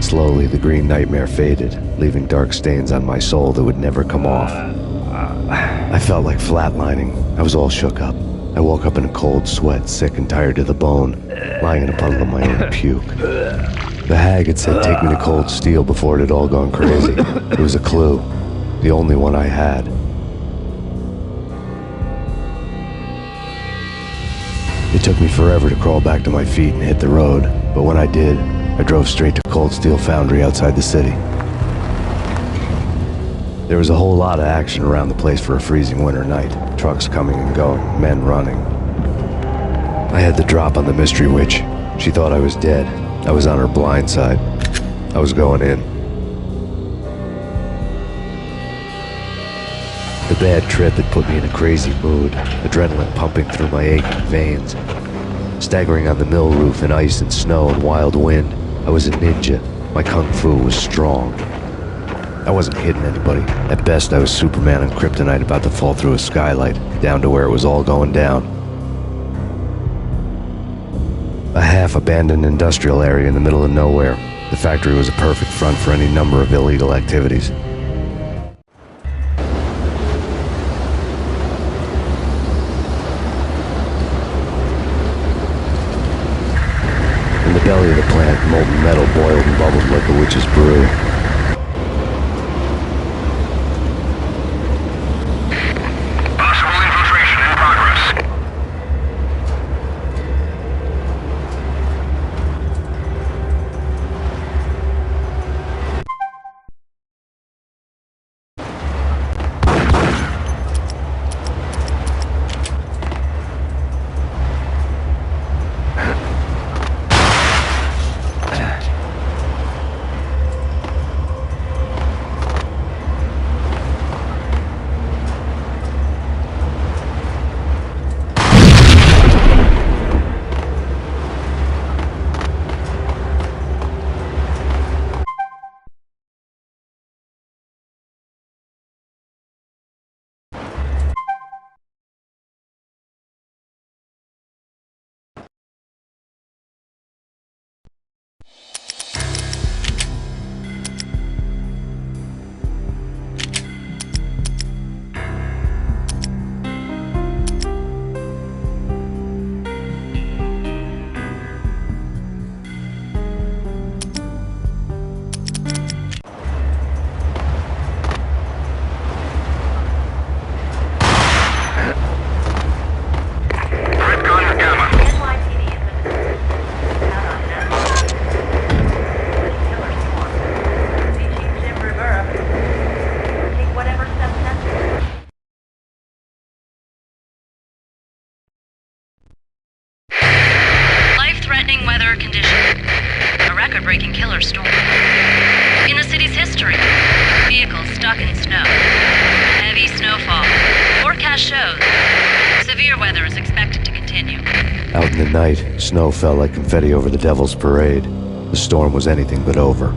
Slowly, the green nightmare faded, leaving dark stains on my soul that would never come off. I felt like flatlining. I was all shook up. I woke up in a cold sweat, sick and tired to the bone, lying in a puddle of my own puke. The hag had said take me to cold steel before it had all gone crazy. It was a clue, the only one I had. It took me forever to crawl back to my feet and hit the road, but when I did, I drove straight to Cold Steel Foundry outside the city. There was a whole lot of action around the place for a freezing winter night. Trucks coming and going, men running. I had the drop on the mystery witch. She thought I was dead. I was on her blind side. I was going in. The bad trip had put me in a crazy mood, adrenaline pumping through my aching veins. Staggering on the mill roof in ice and snow and wild wind, I was a ninja. My kung fu was strong. I wasn't hitting anybody. At best, I was Superman on kryptonite about to fall through a skylight, down to where it was all going down. A half-abandoned industrial area in the middle of nowhere. The factory was a perfect front for any number of illegal activities. In the belly of the plant, molten metal boiled and bubbled like a witch's brew. Weather condition. A record-breaking killer storm. In the city's history, vehicles stuck in snow. Heavy snowfall. Forecast shows severe weather is expected to continue. Out in the night, snow fell like confetti over the Devil's Parade. The storm was anything but over.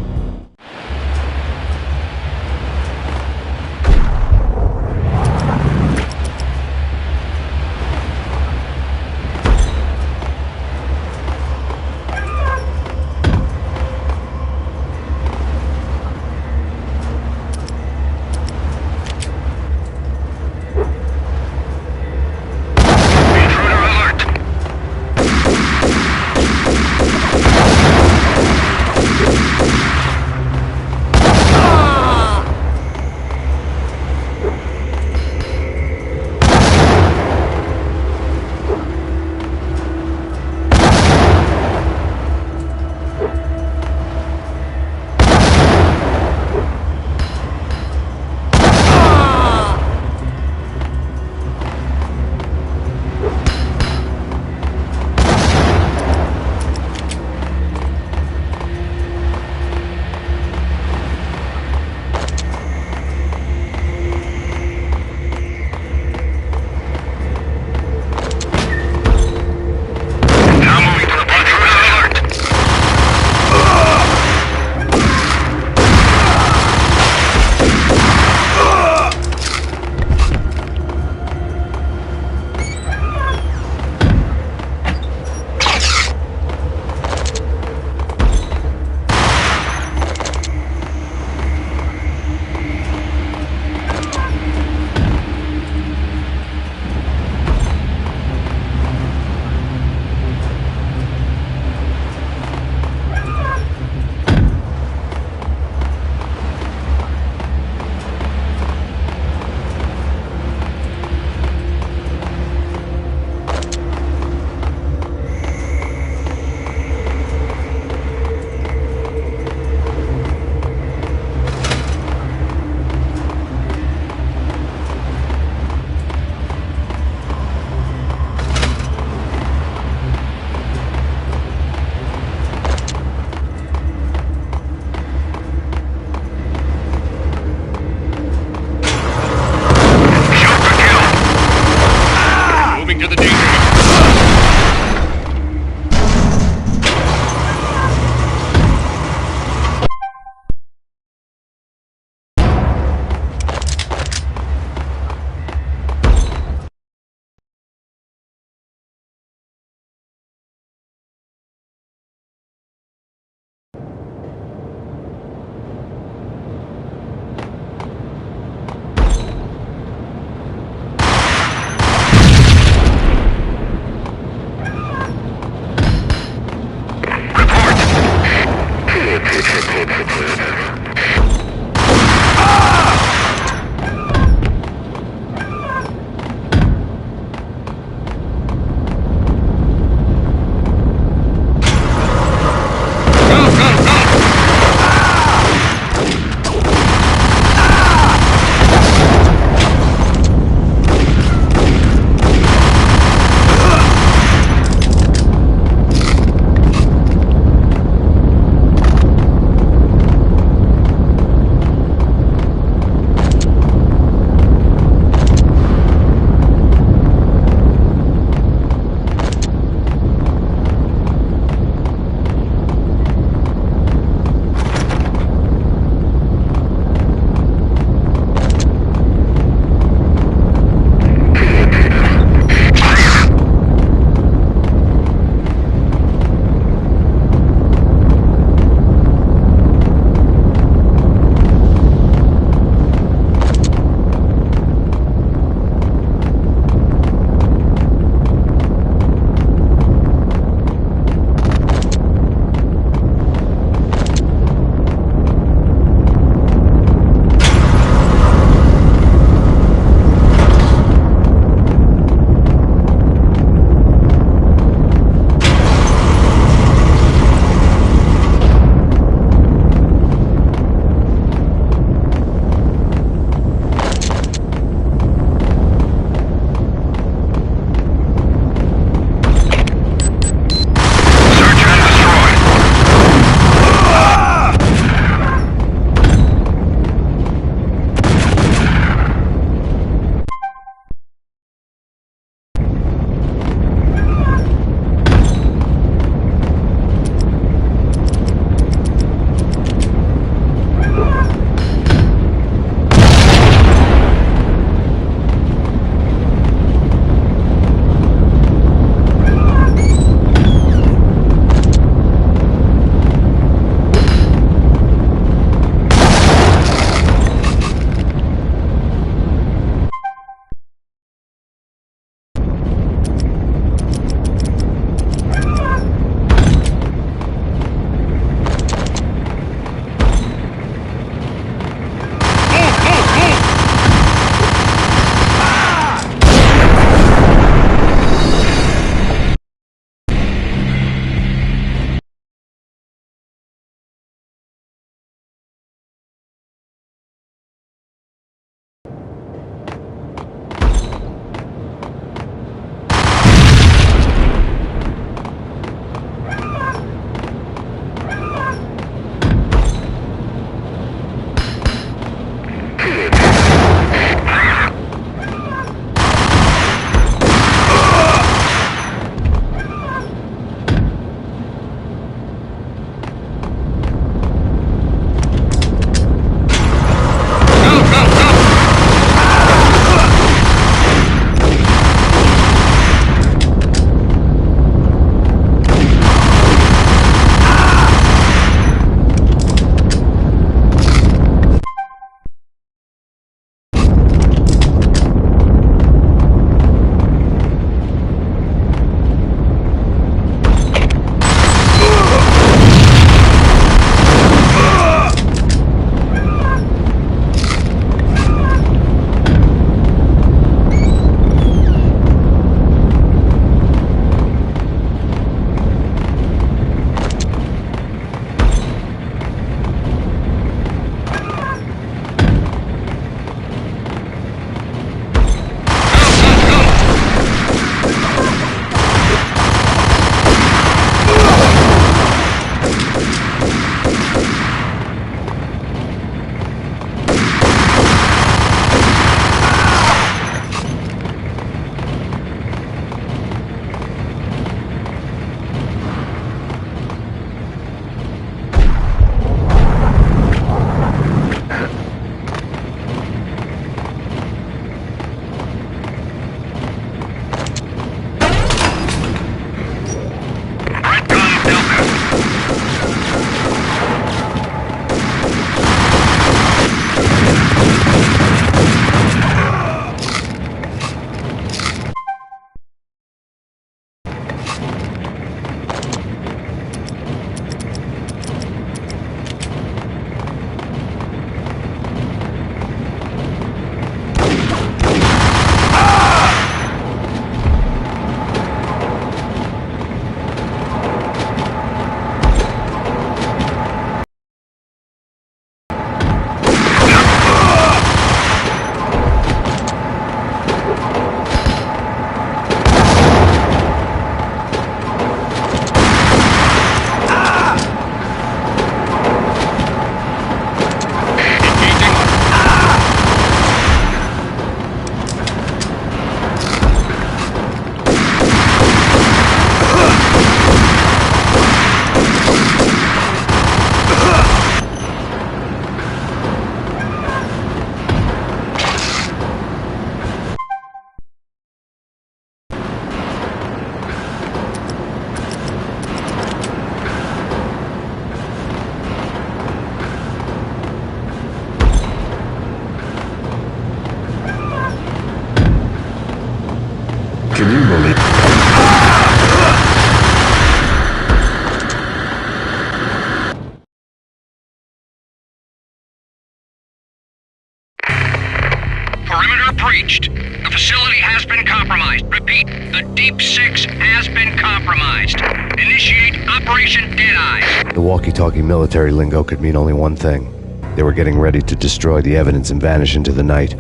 breached. The facility has been compromised. Repeat, the Deep Six has been compromised. Initiate Operation Deadeyes. The walkie-talkie military lingo could mean only one thing. They were getting ready to destroy the evidence and vanish into the night.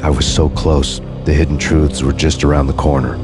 I was so close. The hidden truths were just around the corner.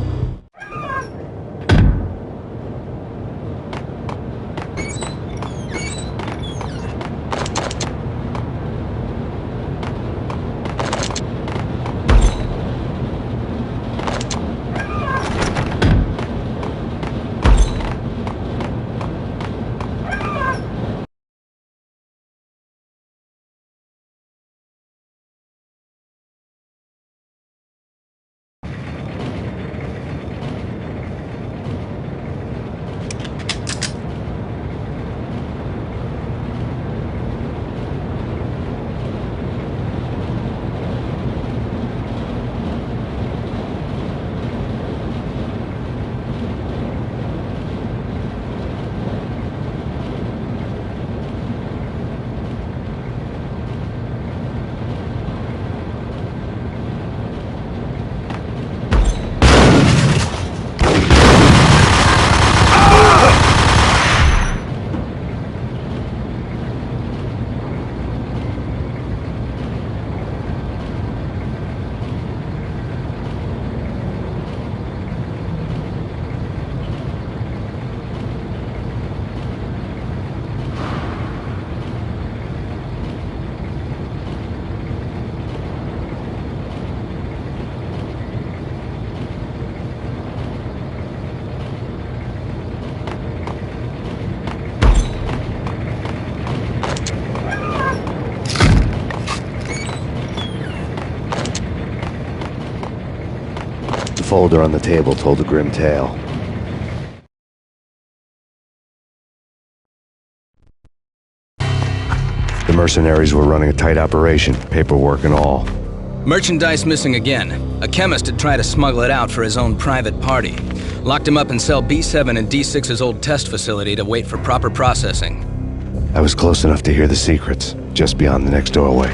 The folder on the table told a grim tale. The mercenaries were running a tight operation, paperwork and all. Merchandise missing again. A chemist had tried to smuggle it out for his own private party. Locked him up in cell B7 in D6's old test facility to wait for proper processing. I was close enough to hear the secrets, just beyond the next doorway.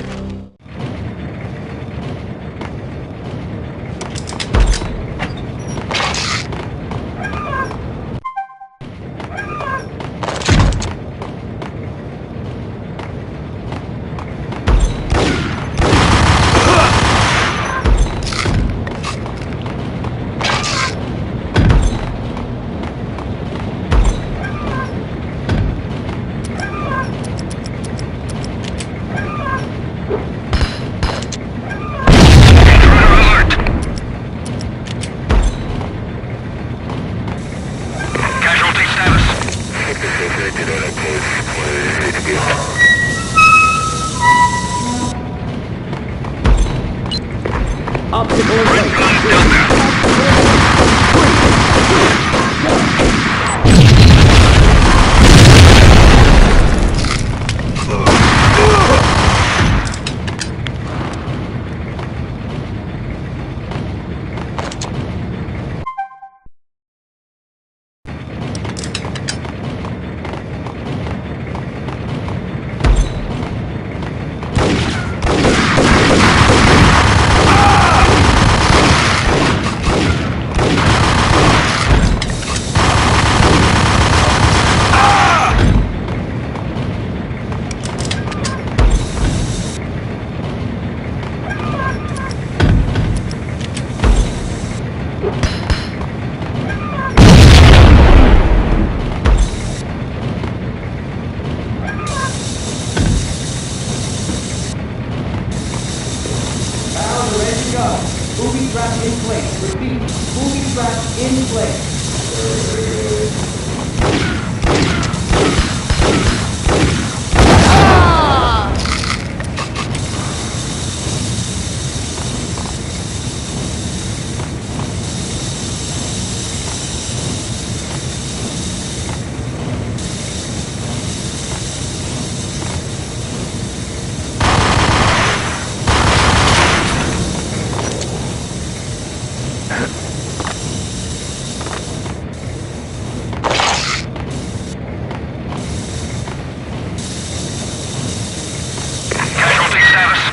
Moving track in place. Repeat. Moving track in place. Casualty status.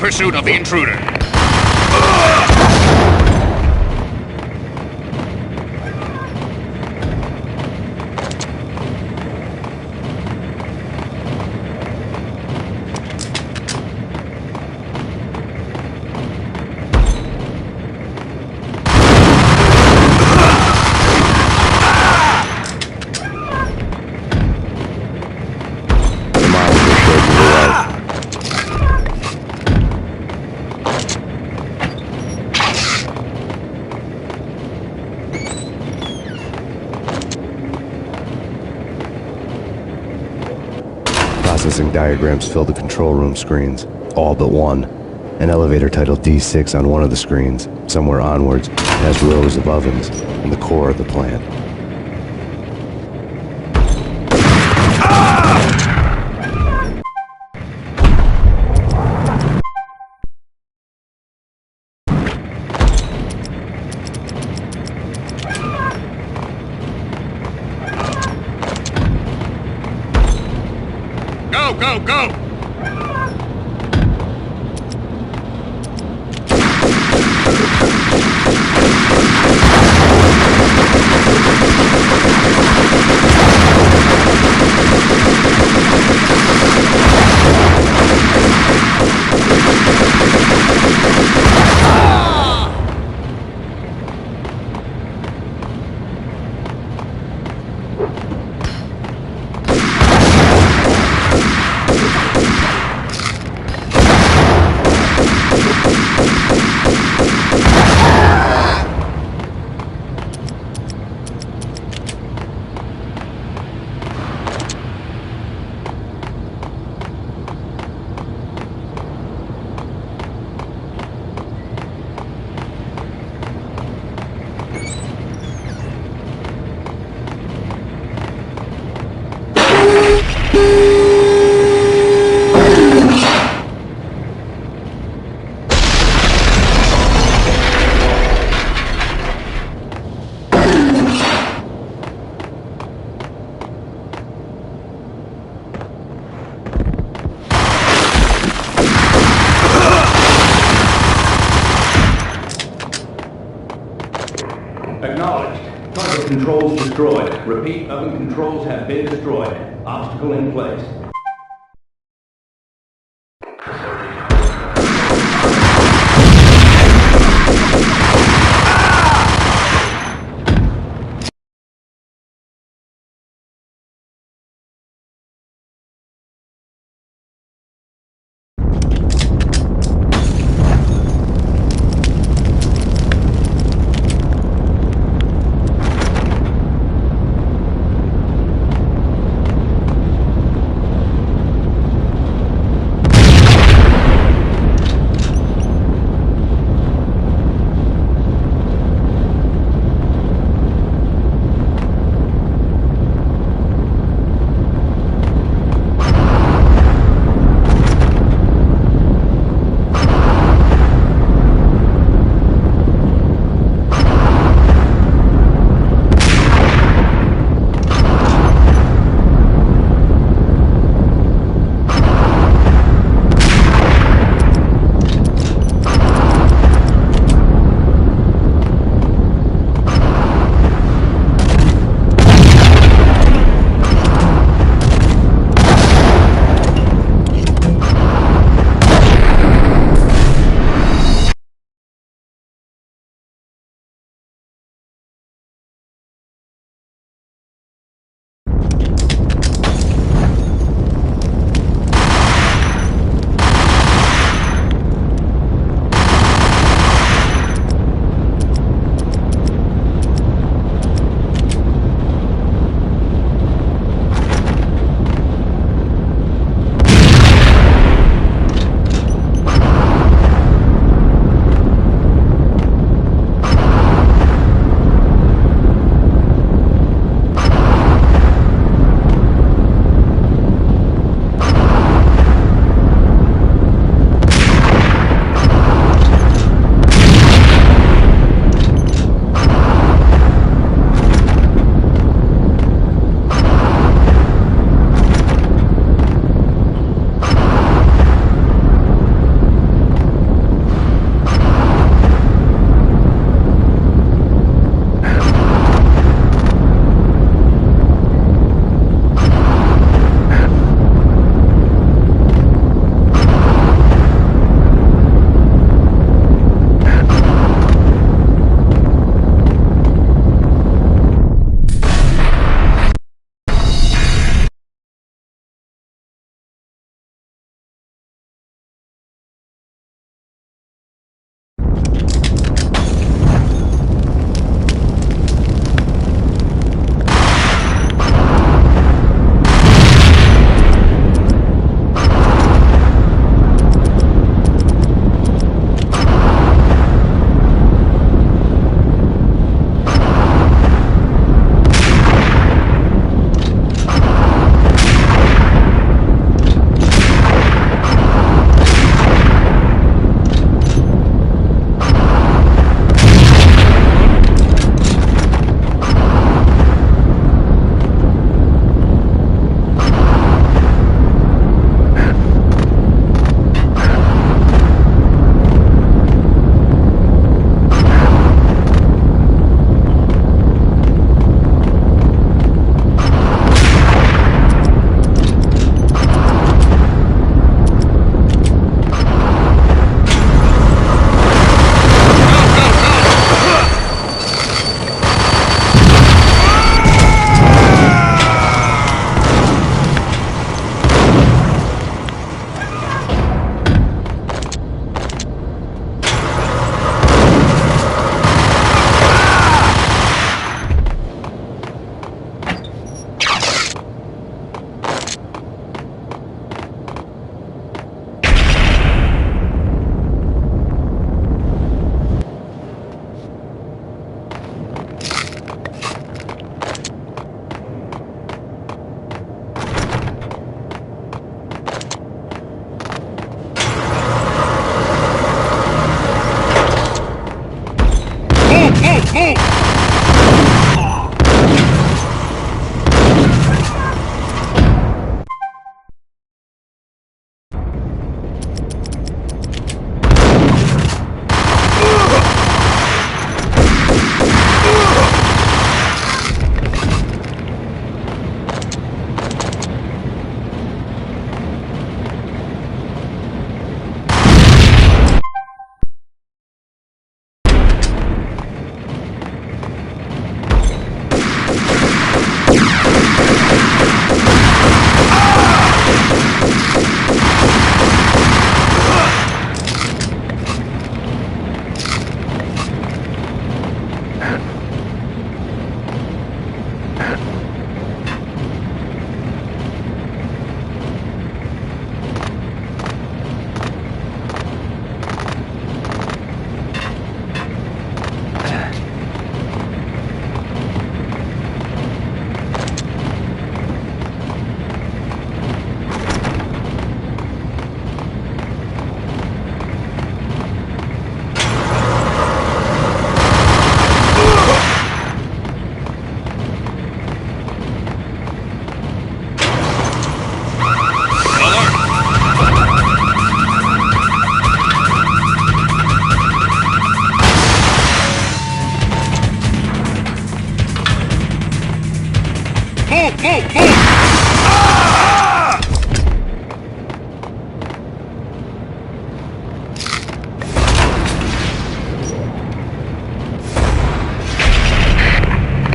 pursuit of the intruder. Processing diagrams fill the control room screens, all but one. An elevator titled D6 on one of the screens, somewhere onwards, has rows of ovens in the core of the plant. Go, go, go! Acknowledged. Target controls destroyed. Repeat, oven controls have been destroyed. Obstacle in place.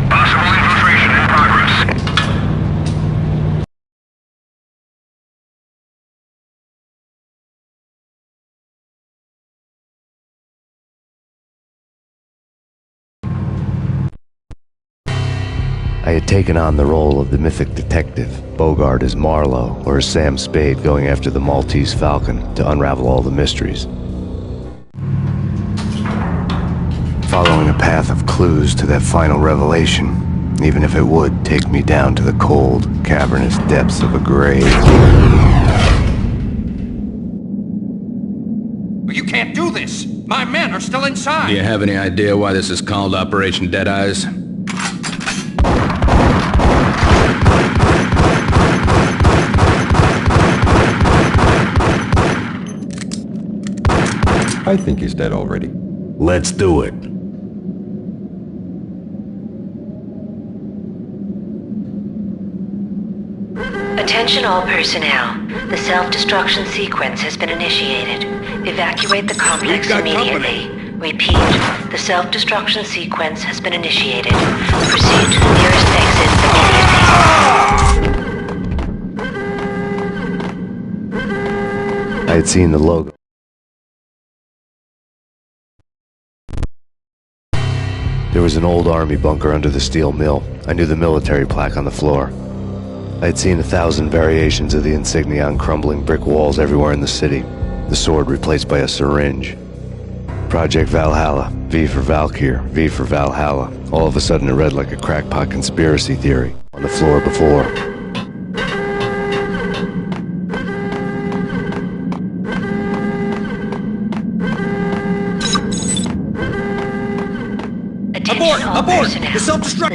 Possible infiltration in progress. I had taken on the role of the mythic detective, Bogart as Marlowe or as Sam Spade going after the Maltese Falcon to unravel all the mysteries. Following a path of clues to that final revelation, even if it would take me down to the cold, cavernous depths of a grave. You can't do this! My men are still inside! Do you have any idea why this is called Operation Deadeyes? I think he's dead already. Let's do it. Attention all personnel. The self-destruction sequence has been initiated. Evacuate the complex immediately. Repeat. The self-destruction sequence has been initiated. Proceed to the nearest exit immediately. I had seen the logo. There was an old army bunker under the steel mill. I knew the military plaque on the floor. I had seen 1,000 variations of the insignia on crumbling brick walls everywhere in the city. The sword replaced by a syringe. Project Valhalla, V for Valkyr, V for Valhalla. All of a sudden it read like a crackpot conspiracy theory. On the floor before. Attention all personnel. The self-destruct...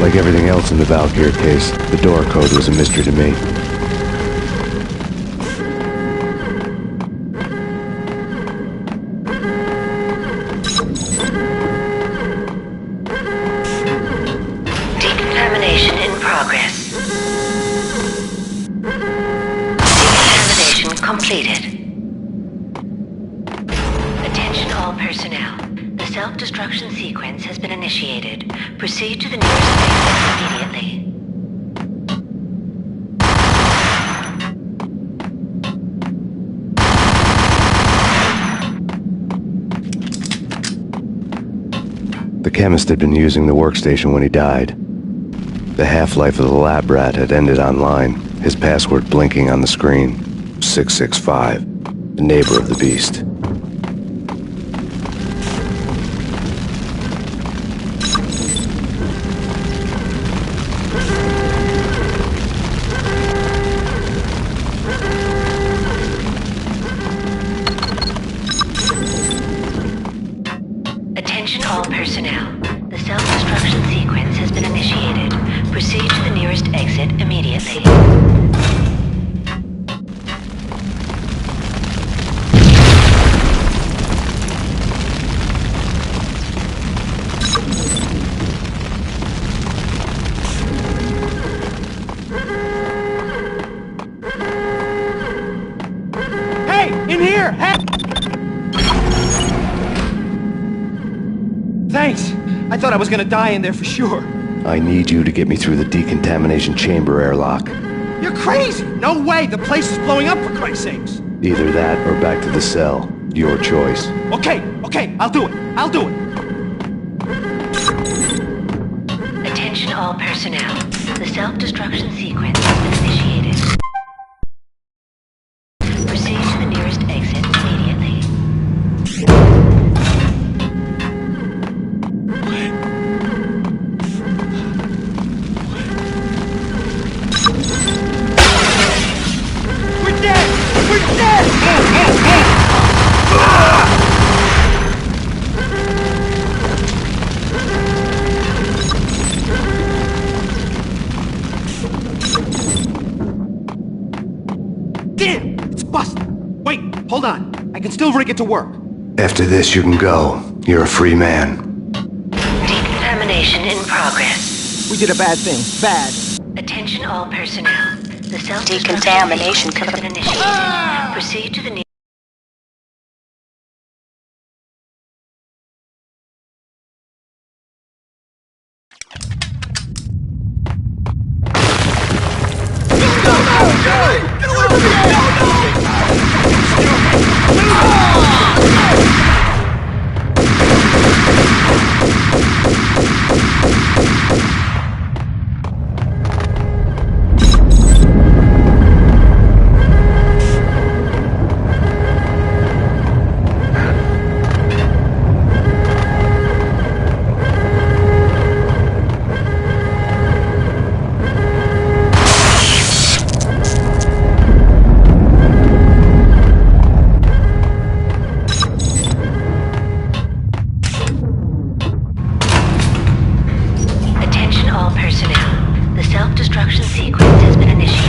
Like everything else in the Valkyr case, the door code was a mystery to me. Decontamination in progress. Decontamination completed. Attention all personnel. The self-destruction sequence has been initiated. Proceed to the nearest exit immediately. The chemist had been using the workstation when he died. The half-life of the lab rat had ended online, his password blinking on the screen. 665, the neighbor of the beast. Attention all personnel. The self-destruction sequence has been initiated. Proceed to the nearest exit immediately. Here! Thanks! I thought I was gonna die in there for sure. I need you to get me through the decontamination chamber airlock. You're crazy! No way! The place is blowing up, for Christ's sakes! Either that or back to the cell. Your choice. Okay, I'll do it. Attention all personnel. The self-destruction sequence has been initiated. Proceed to the nearest exit immediately. We're dead! Damn! It's busted! Wait, hold on. I can still rig it to work. After this, you can go. You're a free man. Decontamination in progress. We did a bad thing. Bad. Attention all personnel. The self-destruction Decontamination sequence has been initiated. Proceed to the nearest.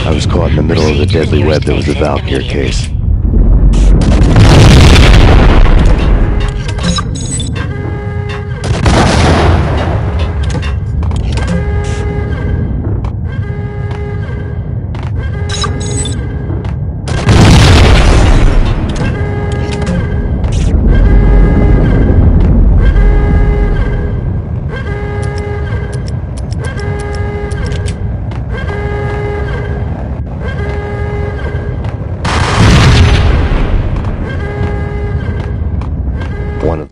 I was caught in the middle of the deadly web that was the Valkyr case. One of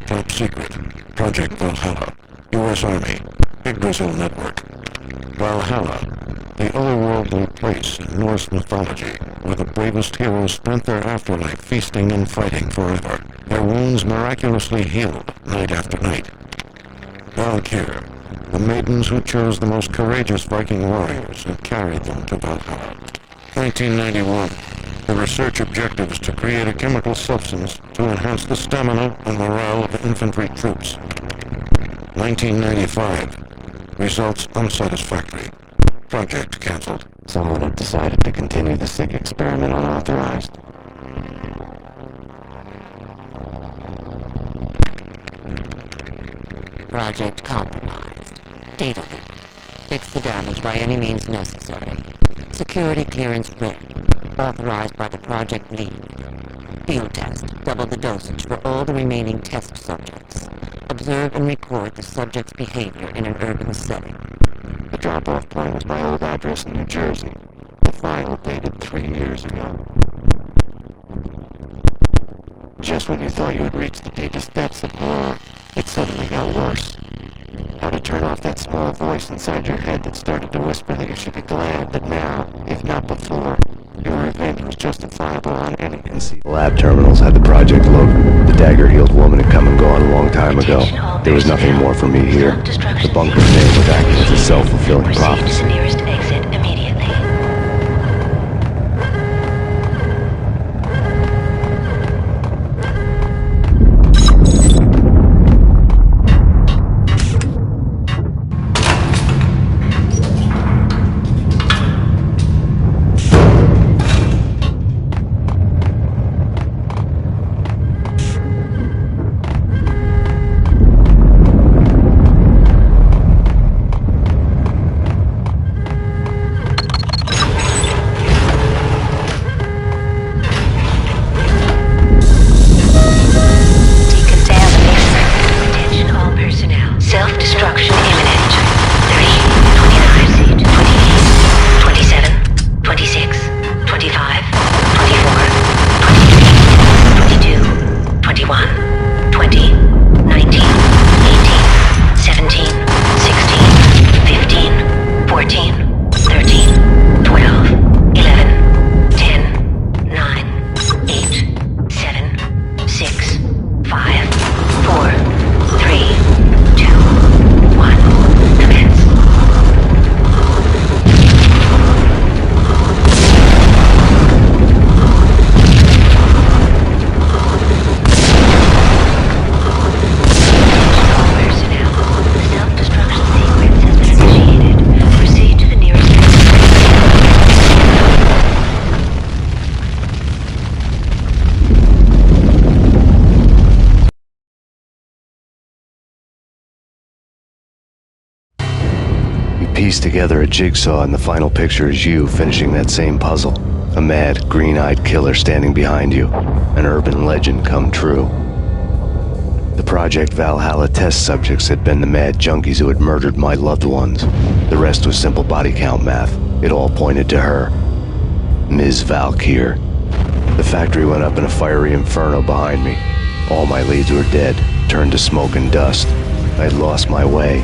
Top secret. Project Valhalla. U.S. Army. Yggdrasil Network. Valhalla. The otherworldly place in Norse mythology where the bravest heroes spent their afterlife feasting and fighting forever. Their wounds miraculously healed night after night. Valkyr. The maidens who chose the most courageous Viking warriors and carried them to Valhalla. 1991. The research objective is to create a chemical substance to enhance the stamina and morale of infantry troops. 1995. Results unsatisfactory. Project cancelled. Someone had decided to continue the SIG experiment unauthorized. Project compromised. Data leak. Fix the damage by any means necessary. Security clearance granted. Authorized by the project lead. Field test. Double the dosage for all the remaining test subjects. Observe and record the subject's behavior in an urban setting. The drop-off point was my old address in New Jersey. The file dated 3 years ago. Just when you thought you had reached the deepest depths of horror, it suddenly got worse. How to turn off that small voice inside your head that started to whisper that you should be glad that now, if not before, your revenge was justifiable on any... The lab terminals had the project logo. The dagger-heeled woman had come and gone a long time ago. There was nothing more for me here. The bunker's name was acting as a self-fulfilling Proceed to prophecy. the nearest exit immediately. could piece together a jigsaw, and the final picture is you finishing that same puzzle. A mad, green-eyed killer standing behind you. An urban legend come true. The Project Valhalla test subjects had been the mad junkies who had murdered my loved ones. The rest was simple body count math. It all pointed to her. Ms. Valkyr. The factory went up in a fiery inferno behind me. All my leads were dead, turned to smoke and dust. I had lost my way.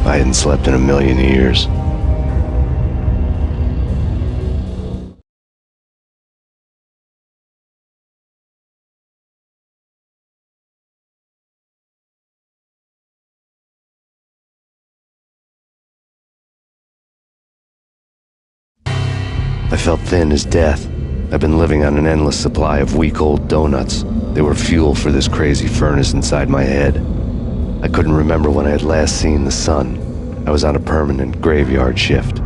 I hadn't slept in a million years. I felt thin as death. I've been living on an endless supply of week-old donuts. They were fuel for this crazy furnace inside my head. I couldn't remember when I had last seen the sun. I was on a permanent graveyard shift.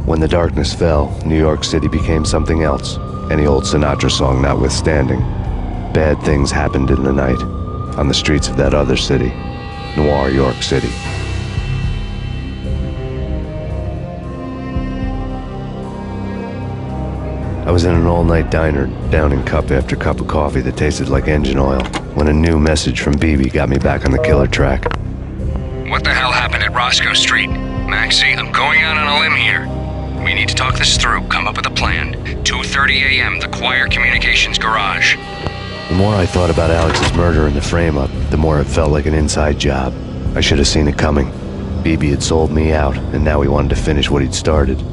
When the darkness fell, New York City became something else, any old Sinatra song notwithstanding. Bad things happened in the night, on the streets of that other city, Noir York City. I was in an all-night diner, downing cup after cup of coffee that tasted like engine oil, when a new message from BB got me back on the killer track. What the hell happened at Roscoe Street? Maxie, I'm going out on a limb here. We need to talk this through, come up with a plan. 2:30 a.m., the Choir Communications Garage. The more I thought about Alex's murder and the frame-up, the more it felt like an inside job. I should have seen it coming. BB had sold me out, and now he wanted to finish what he'd started.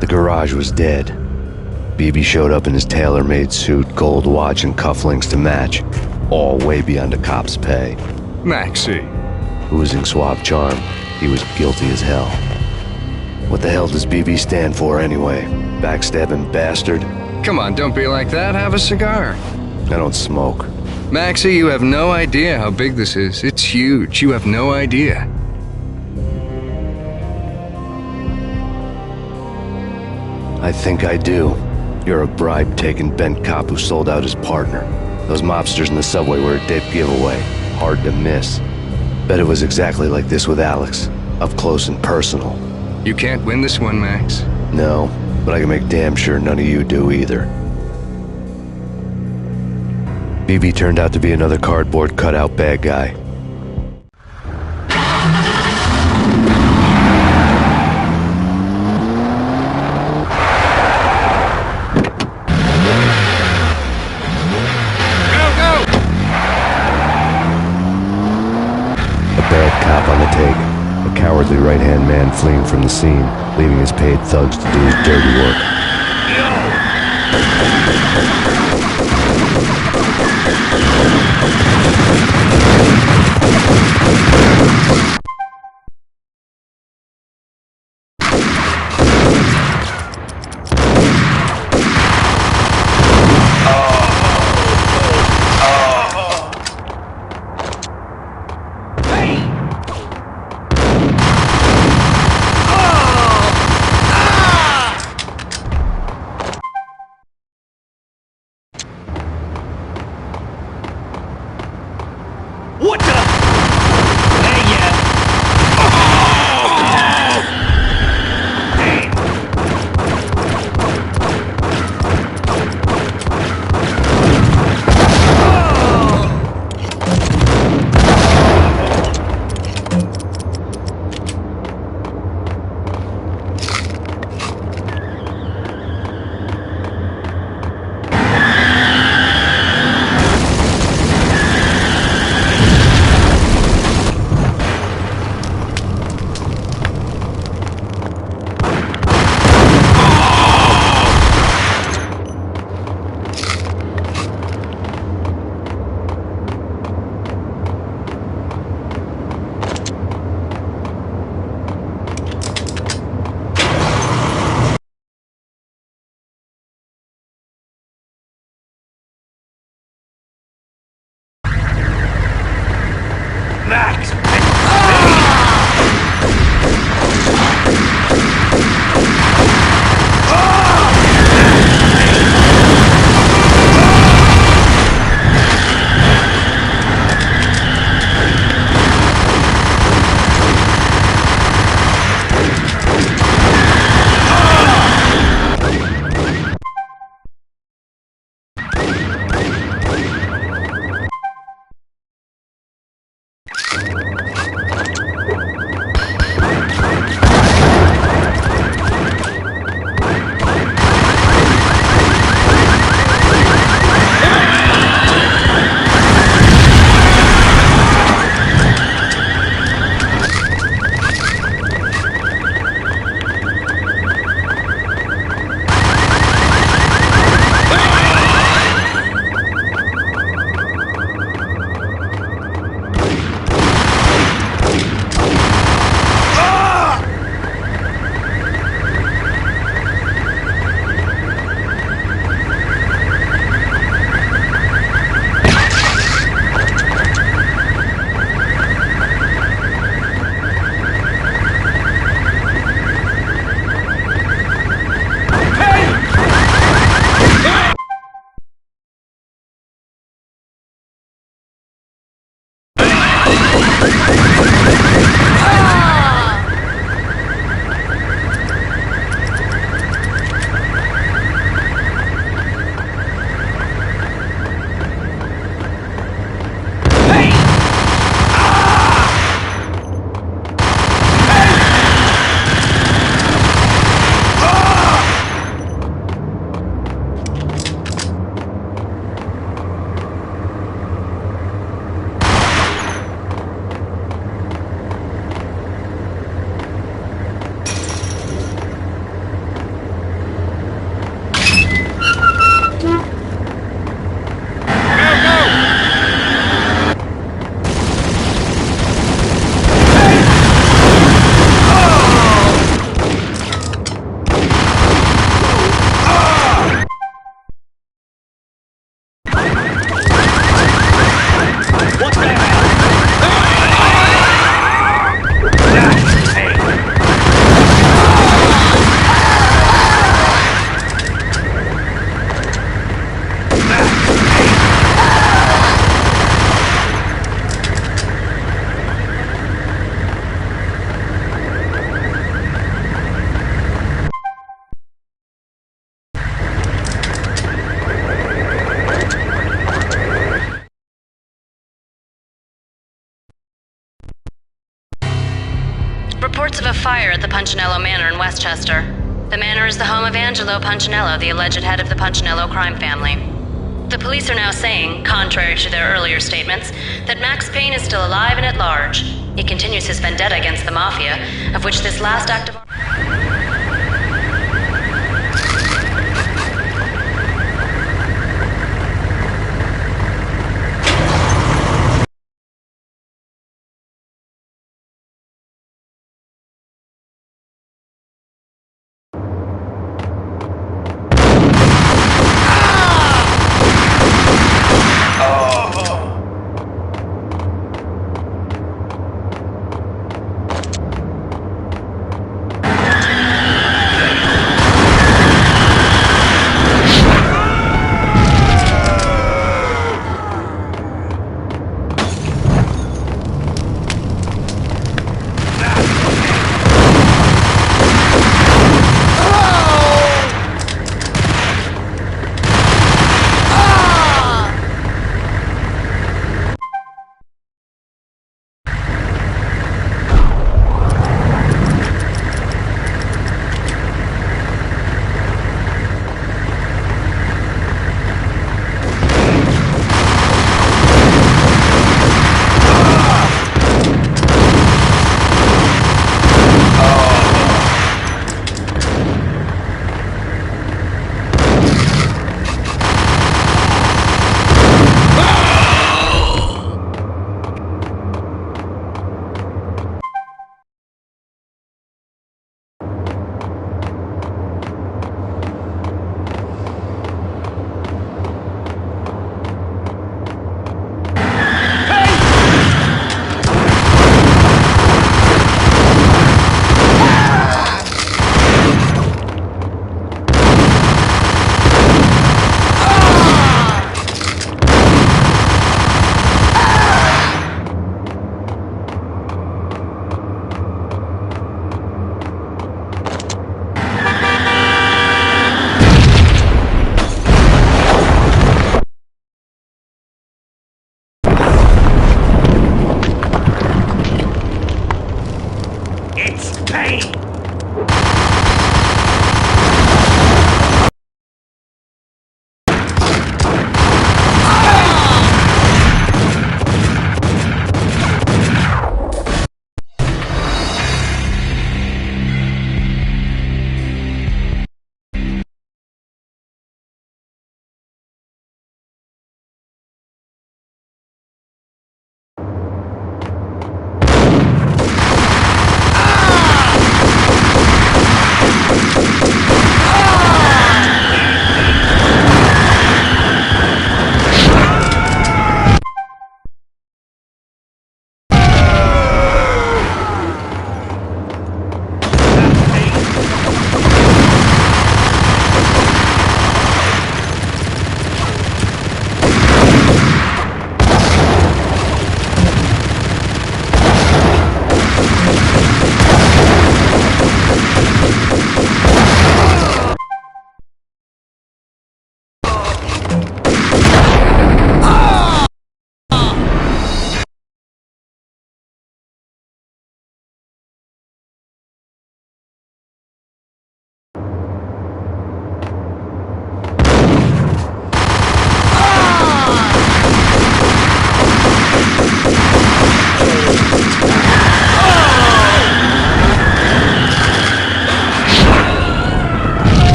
The garage was dead. BB showed up in his tailor-made suit, gold watch, and cufflinks to match, all way beyond a cop's pay. Maxie. Oozing suave charm, he was guilty as hell. What the hell does BB stand for anyway? Backstabbing bastard? Come on, don't be like that. Have a cigar. I don't smoke. Maxie, you have no idea how big this is. It's huge. You have no idea. I think I do. You're a bribe-taking bent cop who sold out his partner. Those mobsters in the subway were a dead giveaway. Hard to miss. Bet it was exactly like this with Alex. Up close and personal. You can't win this one, Max. No, but I can make damn sure none of you do either. BB turned out to be another cardboard cutout bad guy. A cowardly right-hand man fleeing from the scene, leaving his paid thugs to do his dirty work. What the? Hey, yeah. Max! reports of a fire at the Punchinello Manor in Westchester. The manor is the home of Angelo Punchinello, the alleged head of the Punchinello crime family. The police are now saying, contrary to their earlier statements, that Max Payne is still alive and at large. He continues his vendetta against the Mafia, of which this last act of...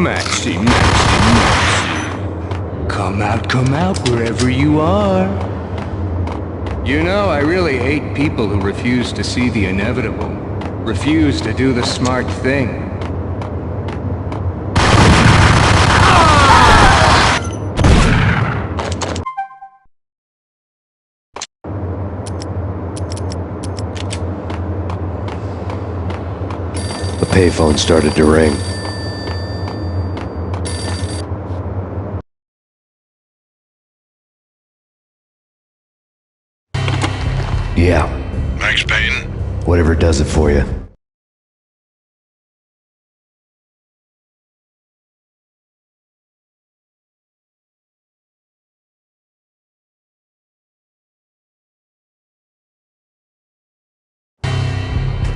Maxie, Maxie. Come out wherever you are. You know, I really hate people who refuse to see the inevitable. Refuse to do the smart thing. The payphone started to ring. Yeah. Max Payne? Whatever does it for you.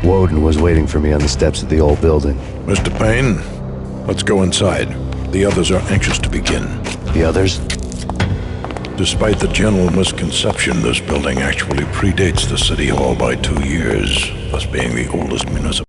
Woden was waiting for me on the steps of the old building. Mr. Payne, let's go inside. The others are anxious to begin. The others? Despite the general misconception, this building actually predates the City Hall by 2 years, thus being the oldest municipal